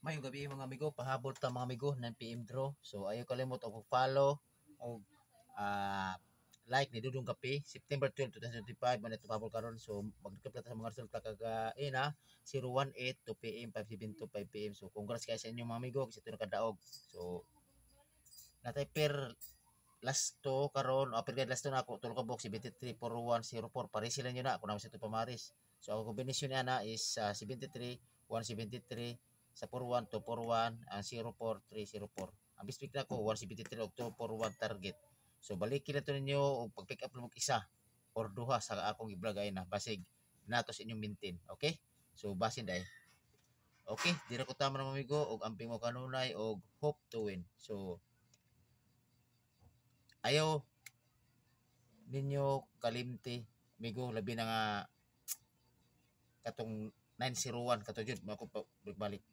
Mayong gabi mga amigo, pahabol ta mga amigo ng PM draw. So ayaw kalimot og follow og like ni Dudong Kape September 12, 2025 man ito pahabol karon. So magdikap sa mga resulta kaga ina 018 2 PM 5725 PM. So congrats kay sa inyo mga amigo kasi ito nakadaog. So natay per last to karon o per last to na ako tulo ka box 734104 pare sila nyo na ako naman sa ito pamaris. So ang kombinasyon niya na is 73 173 sa 41 to 41 ang 04304. Ang bispik na ko 173 og 241 target. So balikin na to ninyo og pag pick up mo isa or duha sa akong i-vlog ay na basig natos inyong maintain. Okay? So basin dai. Okay, dira ko tama na mamigo og amping mo kanunay og hope to win. So ayaw ninyo kalimti migo labi na nga katong 901 katong jud mako balik